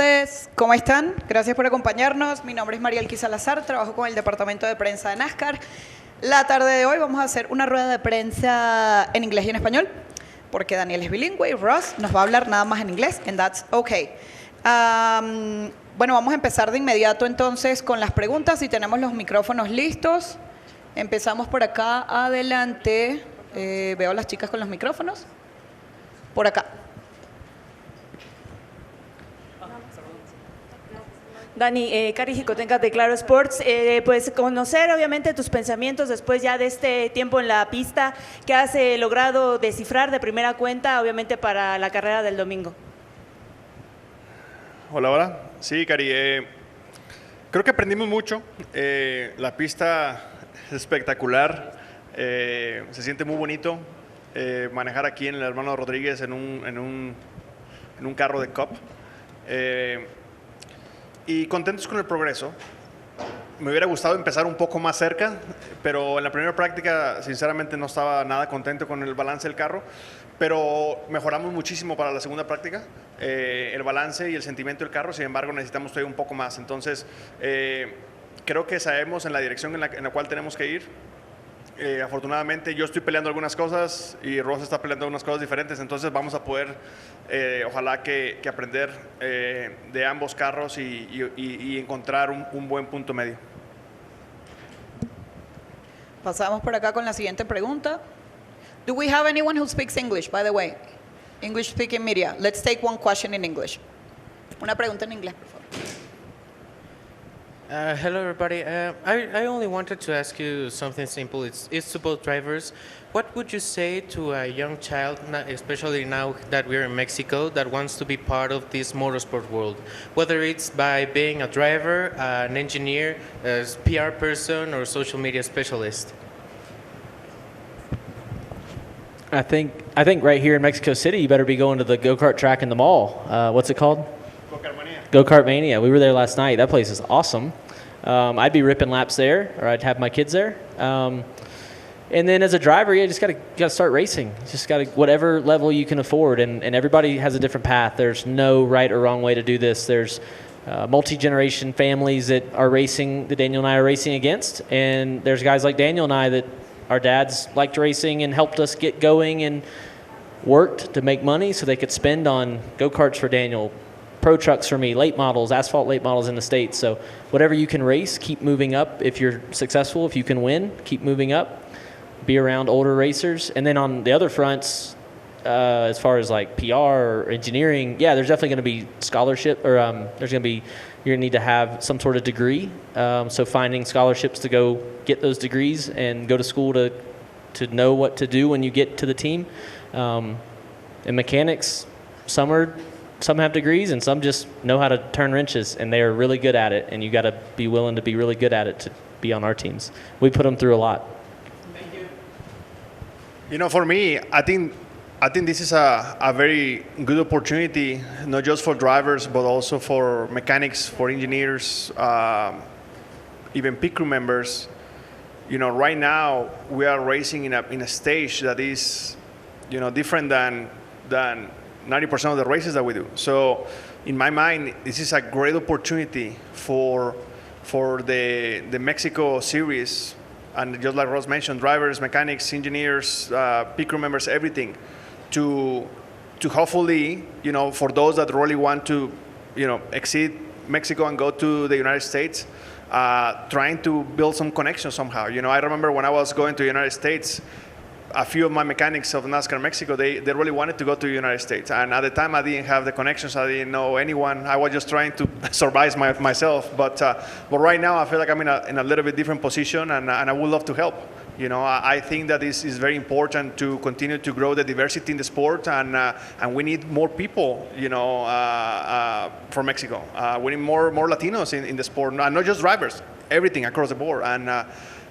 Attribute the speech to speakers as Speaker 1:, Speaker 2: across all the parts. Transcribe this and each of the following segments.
Speaker 1: Tardes, ¿cómo están? Gracias por acompañarnos. Mi nombre es María Elqui Salazar, trabajo con el departamento de prensa de NASCAR. La tarde de hoy vamos a hacer una rueda de prensa en inglés y en español, porque Daniel es bilingüe y Ross nos va a hablar nada más en inglés, and that's okay. Bueno, vamos a empezar de inmediato entonces con las preguntas. Si tenemos los micrófonos listos, empezamos por acá adelante. Veo a las chicas con los micrófonos. Por acá.
Speaker 2: Dani, Cari Jicotenca de Claro Sports, pues conocer obviamente tus pensamientos después ya de este tiempo en la pista que has logrado descifrar de primera cuenta, obviamente para la carrera del domingo.
Speaker 3: Hola, hola. Sí, Cari, creo que aprendimos mucho. La pista es espectacular, se siente muy bonito manejar aquí en el Hermanos Rodriguez en un carro de Cup. Y contentos con el progreso. Me hubiera gustado empezar un poco más cerca, pero en la primera práctica sinceramente no estaba nada contento con el balance del carro, pero mejoramos muchísimo para la segunda práctica, el balance y el sentimiento del carro. Sin embargo, necesitamos todavía un poco más. Entonces creo que sabemos en la dirección en la cual tenemos que ir. Afortunadamente yo estoy peleando algunas cosas y Ross está peleando algunas cosas diferentes, entonces vamos a poder ojalá que aprender de ambos carros y encontrar un buen punto medio.
Speaker 1: Pasamos por acá con la siguiente pregunta. Do we have anyone who speaks English, by the way? English speaking media. Let's take one question in English. Una pregunta en inglés, por favor.
Speaker 4: Hello, everybody. I only wanted to ask you something simple. It's to both drivers. What would you say to a young child, especially now that we're in Mexico, that wants to be part of this motorsport world? Whether it's by being a driver, an engineer, a PR person, or social media specialist.
Speaker 5: I think right here in Mexico City, you better be going to the go-kart track in the mall. What's it called? Go-Kart Mania. We were there last night. That place is awesome. I'd be ripping laps there, or I'd have my kids there. And then as a driver, you just gotta start racing. Just gotta whatever level you can afford, and everybody has a different path. There's no right or wrong way to do this. There's multi-generation families that are racing that Daniel and I are racing against, and there's guys like Daniel and I that our dads liked racing and helped us get going and worked to make money so they could spend on go-karts for Daniel, pro trucks for me, late models, asphalt late models in the States. So whatever you can race, keep moving up. If you're successful, if you can win, keep moving up. Be around older racers. And then on the other fronts, as far as like PR or engineering, yeah, there's definitely going to be scholarship, or you're going to need to have some sort of degree. So finding scholarships to go get those degrees and go to school to know what to do when you get to the team. And mechanics, some have degrees and some just know how to turn wrenches, and they are really good at it, and you got to be willing to be really good at it to be on our teams. We put them through a lot.
Speaker 3: Thank you. You know, for me, I think this is a very good opportunity, not just for drivers, but also for mechanics, for engineers, even pit crew members. You know, right now we are racing in a stage that is, you know, different than 90% of the races that we do. So in my mind, this is a great opportunity for the Mexico series, and just like Ross mentioned, drivers, mechanics, engineers, pit crew members, everything, to hopefully, you know, for those that really want to, you know, exceed Mexico and go to the United States, trying to build some connections somehow. You know, I remember when I was going to the United States, a few of my mechanics of NASCAR Mexico, they really wanted to go to the United States. And at the time, I didn't have the connections. I didn't know anyone. I was just trying to survive myself. But right now, I feel like I'm in a little bit different position, and I would love to help. You know, I think that this is very important to continue to grow the diversity in the sport, and we need more people, you know, from Mexico. We need more Latinos in the sport, and not just drivers, everything across the board.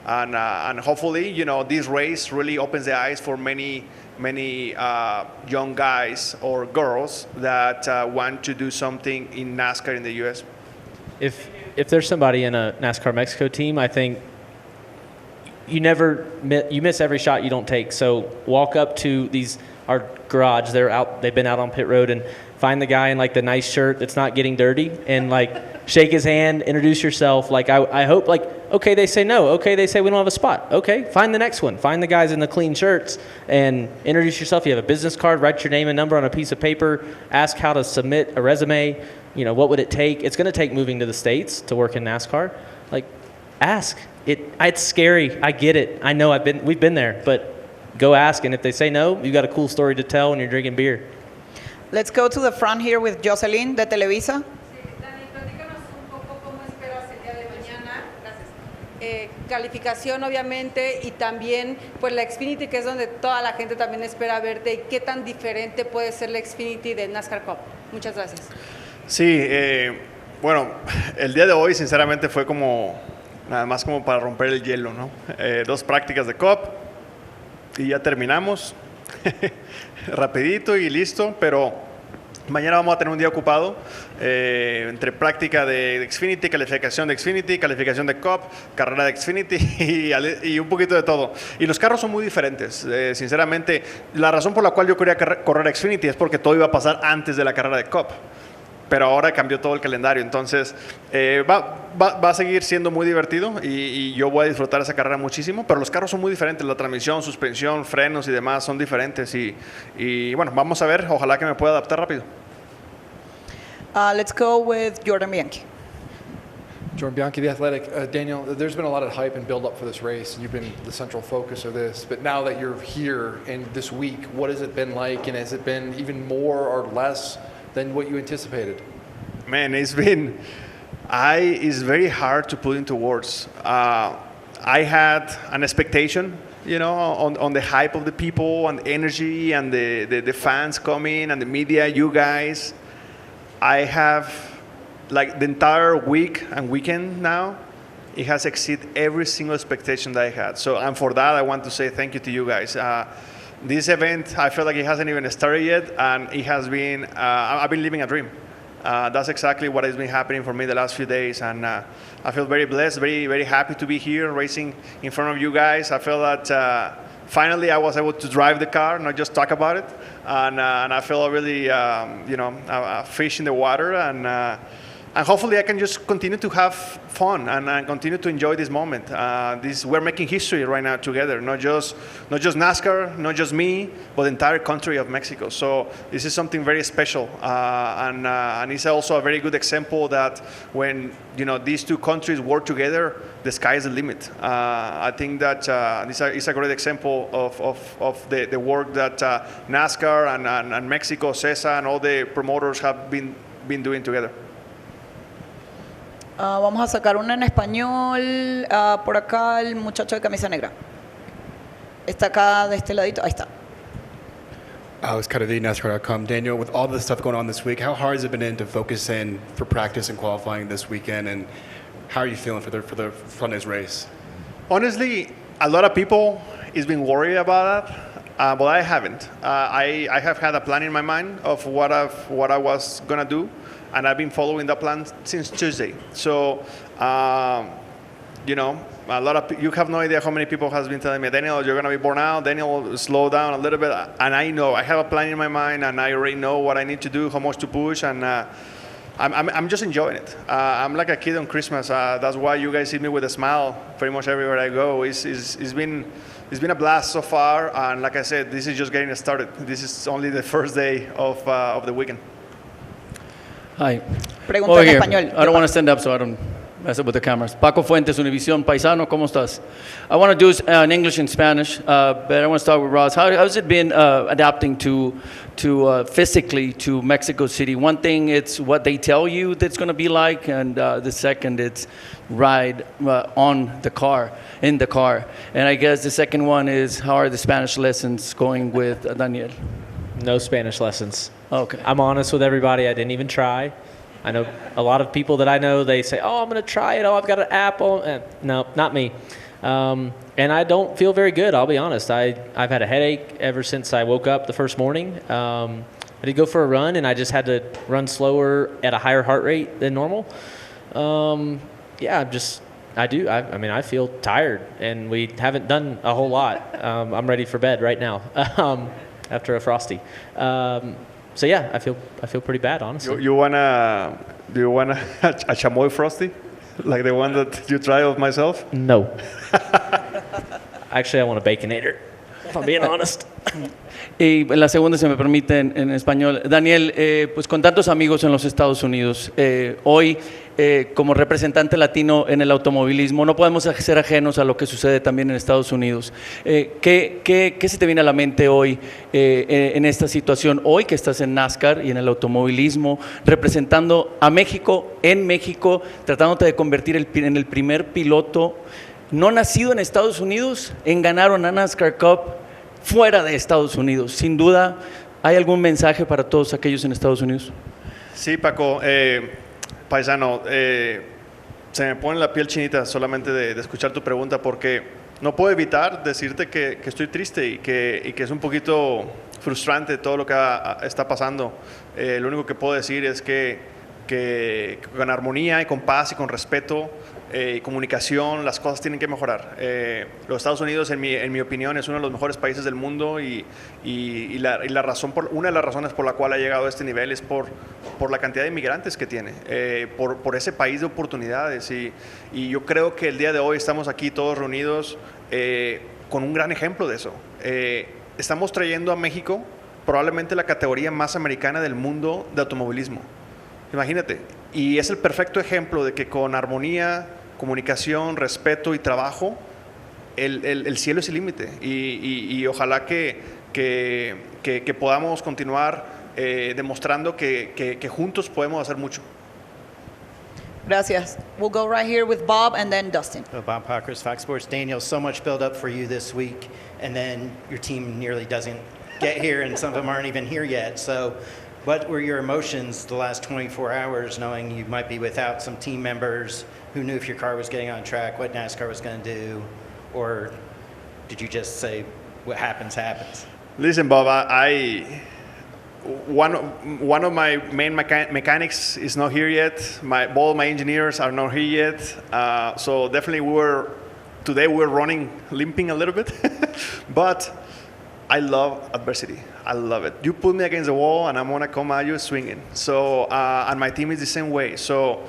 Speaker 3: And hopefully, you know, this race really opens the eyes for many young guys or girls that want to do something in NASCAR in the U.S.
Speaker 5: If there's somebody in a NASCAR Mexico team, I think you miss every shot you don't take. So walk up to our garage. They've been out on pit road, and find the guy in like the nice shirt that's not getting dirty, and like shake his hand, introduce yourself. Like I hope, like, okay, they say no. Okay, they say we don't have a spot. Okay, find the next one. Find the guys in the clean shirts and introduce yourself. You have a business card, write your name and number on a piece of paper, ask how to submit a resume. What would it take? It's going to take moving to the States to work in NASCAR. Like, ask. It's scary. I get it. I know we've been there, but go ask, and if they say no, you got a cool story to tell when you're drinking beer.
Speaker 1: Let's go to the front here with Jocelyn de Televisa.
Speaker 6: Dani, platícanos un poco cómo esperas el día de mañana. Gracias. Calificación, obviamente, y también pues la Xfinity, que es donde toda la gente también espera verte, y qué tan diferente puede ser la Xfinity de NASCAR Cup. Muchas gracias.
Speaker 3: Sí, bueno, el día de hoy sinceramente fue nada más como para romper el hielo, ¿no? 2 prácticas de Cup y ya terminamos, rapidito y listo, pero mañana vamos a tener un día ocupado, entre práctica de Xfinity, calificación de Xfinity, calificación de Cup, carrera de Xfinity y un poquito de todo. Y los carros son muy diferentes, sinceramente. La razón por la cual yo quería correr Xfinity es porque todo iba a pasar antes de la carrera de Cup. Pero ahora cambió todo el calendario, entonces va a seguir siendo muy divertido y yo voy a disfrutar esa carrera muchísimo, pero los carros son muy diferentes, la transmisión, suspensión, frenos y demás son diferentes y bueno, vamos a ver, ojalá que me pueda adaptar rápido.
Speaker 1: Let's go with Jordan Bianchi.
Speaker 7: Jordan Bianchi, The Athletic. Daniel, there's been a lot of hype and build up for this race, and you've been the central focus of this. But now that you're here and this week, what has it been like, and has it been even more or less than what you anticipated?
Speaker 3: Man, it's very hard to put into words. I had an expectation, on the hype of the people and the energy and the fans coming and the media, you guys. I have, like, the entire week and weekend now, it has exceeded every single expectation that I had. So, and for that, I want to say thank you to you guys. This event, I feel like it hasn't even started yet, and it has been, I've been living a dream. That's exactly what has been happening for me the last few days, and I feel very blessed, very, very happy to be here racing in front of you guys. I feel that finally I was able to drive the car, not just talk about it, and I feel really, a fish in the water, and hopefully I can just continue to have fun and continue to enjoy this moment. We're making history right now together, not just NASCAR, not just me, but the entire country of Mexico. So this is something very special, and it's also a very good example that when these two countries work together, the sky is the limit. I think that this is a great example of the work that NASCAR and Mexico, CESA, and all the promoters have been doing together.
Speaker 1: Vamos a sacar una en español. Por acá el muchacho de camisa negra. Está acá de este ladito. Ahí está.
Speaker 8: Alex Carradine, NASCAR.com. Daniel, with all the stuff going on this week, how hard has it been to focus in for practice and qualifying this weekend, and how are you feeling for the Friday's race?
Speaker 3: Honestly, a lot of people has been worried about that, but I haven't. I have had a plan in my mind of what I was gonna do, and I've been following that plan since Tuesday. So, a lot of you have no idea how many people has been telling me, Daniel, you're gonna be born out. Daniel, slow down a little bit. And I know I have a plan in my mind, and I already know what I need to do, how much to push, and I'm just enjoying it. I'm like a kid on Christmas. That's why you guys see me with a smile pretty much everywhere I go. It's been a blast so far, and like I said, this is just getting started. This is only the first day of the weekend.
Speaker 9: Hi.
Speaker 1: Pregunta
Speaker 9: Over
Speaker 1: en
Speaker 9: here.
Speaker 1: español.
Speaker 9: I don't want to stand up so I don't mess up with the cameras. Paco Fuentes, Univision, Paisano, ¿cómo estás? I want to do in English and Spanish, but I want to start with Ross. How's it been adapting to physically to Mexico City? One thing, it's what they tell you that's going to be like, and the second, it's ride in the car. And I guess the second one is, how are the Spanish lessons going with Daniel?
Speaker 5: No Spanish lessons.
Speaker 9: Okay.
Speaker 5: I'm honest with everybody. I didn't even try. I know a lot of people that I know, they say, oh, I'm going to try it. Oh, I've got an app on. No, not me. And I don't feel very good, I'll be honest. I've had a headache ever since I woke up the first morning. I did go for a run, and I just had to run slower at a higher heart rate than normal. I I do. I mean, I feel tired, and we haven't done a whole lot. I'm ready for bed right now after a Frosty. So yeah, I feel pretty bad, honestly.
Speaker 3: Do you wanna a chamoy Frosty, like the one that you tried of myself?
Speaker 5: No. Actually, I want a Baconator, if I'm being honest.
Speaker 9: Y la segunda, si me permite, en español. Daniel, pues con tantos amigos en los Estados Unidos, hoy como representante latino en el automovilismo, no podemos ser ajenos a lo que sucede también en Estados Unidos. ¿Qué se te viene a la mente hoy en esta situación? Hoy que estás en NASCAR y en el automovilismo, representando a México, en México, tratándote de convertir en el primer piloto no nacido en Estados Unidos en ganar una NASCAR Cup fuera de Estados Unidos. Sin duda, ¿hay algún mensaje para todos aquellos en Estados Unidos?
Speaker 3: Sí, Paco, paisano, se me pone la piel chinita solamente de escuchar tu pregunta, porque no puedo evitar decirte que estoy triste y que es un poquito frustrante todo lo que está pasando. Lo único que puedo decir es que con armonía y con paz y con respeto y comunicación las cosas tienen que mejorar. Los Estados Unidos, en mi opinión, es uno de los mejores países del mundo y una de las razones por la cual ha llegado a este nivel es por la cantidad de inmigrantes que tiene, por ese país de oportunidades y yo creo que el día de hoy estamos aquí todos reunidos con un gran ejemplo de eso. Estamos trayendo a México probablemente la categoría más americana del mundo de automovilismo. Imagínate, y es el perfecto ejemplo de que con armonía, comunicación, respeto y trabajo, el cielo es el límite. Y ojalá que podamos continuar demostrando que juntos podemos hacer mucho.
Speaker 1: Gracias. We'll go right here with Bob and then Dustin.
Speaker 10: Bob Pockers, Fox Sports. Daniel, so much build up for you this week, and then your team nearly doesn't get here, and some of them aren't even here yet. So what were your emotions the last 24 hours knowing you might be without some team members? Who knew if your car was getting on track, what NASCAR was going to do? Or did you just say, what happens, happens?
Speaker 3: Listen, Bob, one of my main mechanics is not here yet. All my engineers are not here yet. So definitely today we're running, limping a little bit. But I love adversity. I love it. You put me against the wall and I'm going to come at you swinging. So, and my team is the same way. So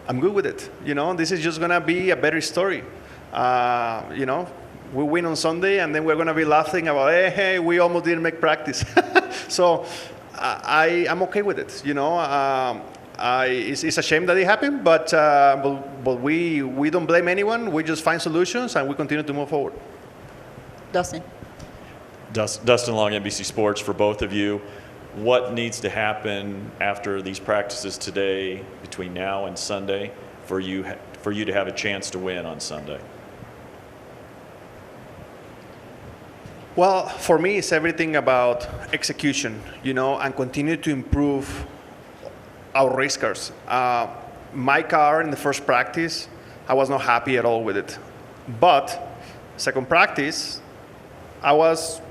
Speaker 3: I'm good with it. You know, this is just going to be a better story. You know, we win on Sunday and then we're going to be laughing about, hey, we almost didn't make practice. So I'm okay with it. You know, it's a shame that it happened, but we don't blame anyone. We just find solutions and we continue to move forward.
Speaker 1: Dustin.
Speaker 11: Dustin Long, NBC Sports, for both of you. What needs to happen after these practices today, between now and Sunday, for you to have a chance to win on Sunday?
Speaker 3: Well, for me, it's everything about execution, you know, and continue to improve our race cars. My car in the first practice, I was not happy at all with it. But second practice, I was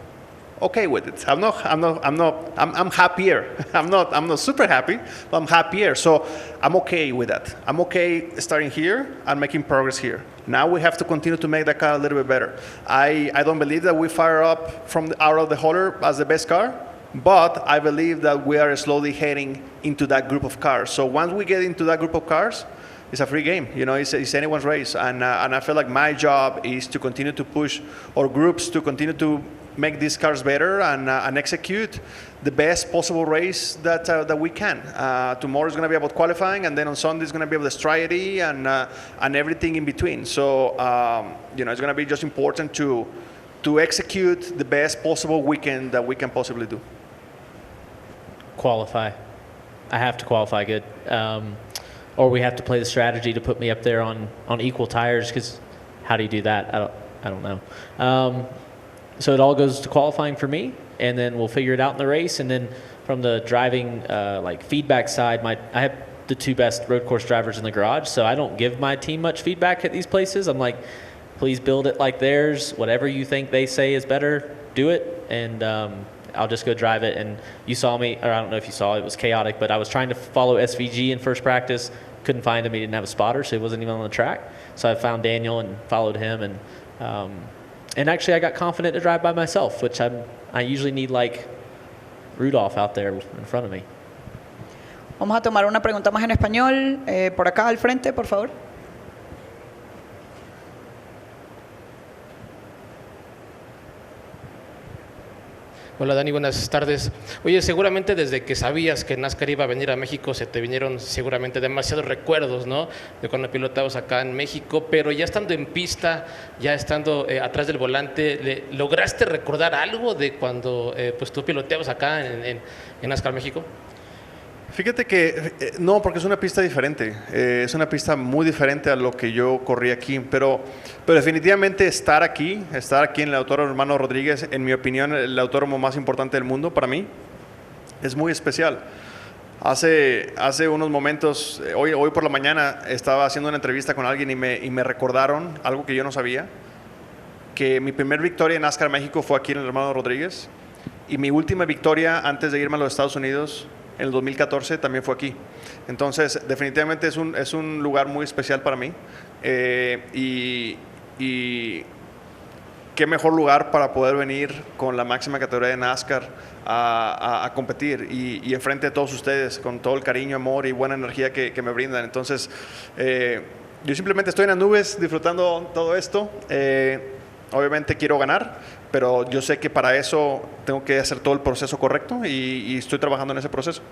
Speaker 3: okay with it. I'm happier. I'm not super happy, but I'm happier. So I'm okay with that. I'm okay starting here and making progress here. Now we have to continue to make that car a little bit better. I don't believe that we fire up out of the holder as the best car, but I believe that we are slowly heading into that group of cars. So once we get into that group of cars, it's a free game. You know, it's anyone's race. And I feel like my job is to continue to push our groups to continue to make these cars better and execute the best possible race that we can. Tomorrow is going to be about qualifying, and then on Sunday is going to be about the strategy and everything in between. So you know, it's going to be just important to execute the best possible weekend that we can possibly do.
Speaker 5: Qualify. I have to qualify good. Or we have to play the strategy to put me up there on equal tires, because how do you do that? I don't know. So it all goes to qualifying for me, and then we'll figure it out in the race. And then from the driving like feedback side, I have the two best road course drivers in the garage, so I don't give my team much feedback at these places. I'm like, please build it like theirs. Whatever you think they say is better, do it, and I'll just go drive it. And you saw me, or I don't know if you saw, it was chaotic, but I was trying to follow SVG in first practice, couldn't find him. He didn't have a spotter, so he wasn't even on the track. So I found Daniel and followed him, and actually I got confident to drive by myself, which I usually need like Rudolph out there in front of me.
Speaker 1: Vamos a tomar una pregunta más en español. Por acá al frente, por favor.
Speaker 12: Hola Dani, buenas tardes. Oye, seguramente desde que sabías que NASCAR iba a venir a México se te vinieron seguramente demasiados recuerdos, ¿no? De cuando pilotabas acá en México, pero ya estando en pista, ya estando atrás del volante, ¿lograste recordar algo de cuando pues tú piloteabas acá en NASCAR México?
Speaker 3: Fíjate que no, porque es una pista diferente. Es una pista muy diferente a lo que yo corrí aquí. Pero definitivamente estar aquí en el Autódromo Hermanos Rodriguez, en mi opinión, el autódromo más importante del mundo para mí, es muy especial. Hace unos momentos, hoy por la mañana, estaba haciendo una entrevista con alguien y me recordaron algo que yo no sabía, que mi primer victoria en NASCAR México fue aquí en el Hermanos Rodriguez, y mi última victoria antes de irme a los Estados Unidos en el 2014 también fue aquí. Entonces, definitivamente es un lugar muy especial para mí. Y qué mejor lugar para poder venir con la máxima categoría de NASCAR a competir y enfrente de todos ustedes, con todo el cariño, amor y buena energía que me brindan. Entonces, yo simplemente estoy en las nubes disfrutando todo esto. Obviamente quiero ganar, pero yo sé que para eso tengo que hacer todo el proceso correcto y estoy trabajando en ese proceso.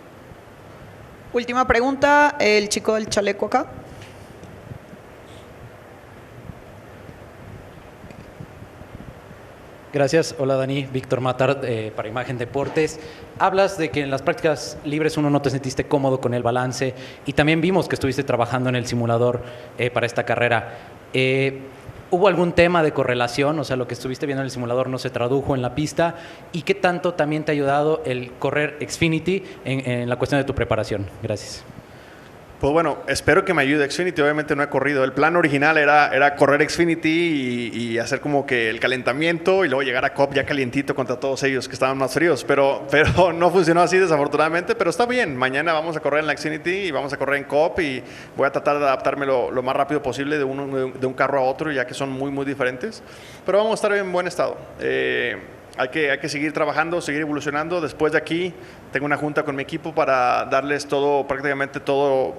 Speaker 1: Última pregunta, el chico del chaleco acá.
Speaker 13: Gracias. Hola Dani, Víctor Matar para Imagen Deportes. Hablas de que en las prácticas libres uno no te sentiste cómodo con el balance y también vimos que estuviste trabajando en el simulador para esta carrera. ¿Hubo algún tema de correlación? O sea, lo que estuviste viendo en el simulador no se tradujo en la pista. ¿Y qué tanto también te ha ayudado el correr Xfinity en la cuestión de tu preparación? Gracias.
Speaker 3: Pues bueno, espero que me ayude. Xfinity obviamente no he corrido. El plan original era correr Xfinity y hacer como que el calentamiento y luego llegar a Cup ya calientito contra todos ellos que estaban más fríos. Pero no funcionó así desafortunadamente, pero está bien. Mañana vamos a correr en la Xfinity y vamos a correr en Cup y voy a tratar de adaptarme lo más rápido posible de un carro a otro, ya que son muy, muy diferentes. Pero vamos a estar en buen estado. Hay que seguir trabajando, seguir evolucionando. Después de aquí tengo una junta con mi equipo para darles prácticamente todos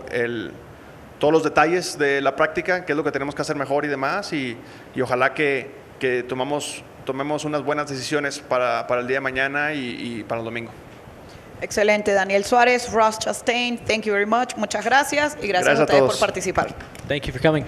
Speaker 3: los detalles de la práctica, qué es lo que tenemos que hacer mejor y demás, y ojalá que tomemos unas buenas decisiones para el día de mañana y para el domingo.
Speaker 1: Excelente, Daniel Suarez, Ross Chastain, thank you very much. Muchas gracias y gracias a ustedes por participar.
Speaker 5: Thank you for coming.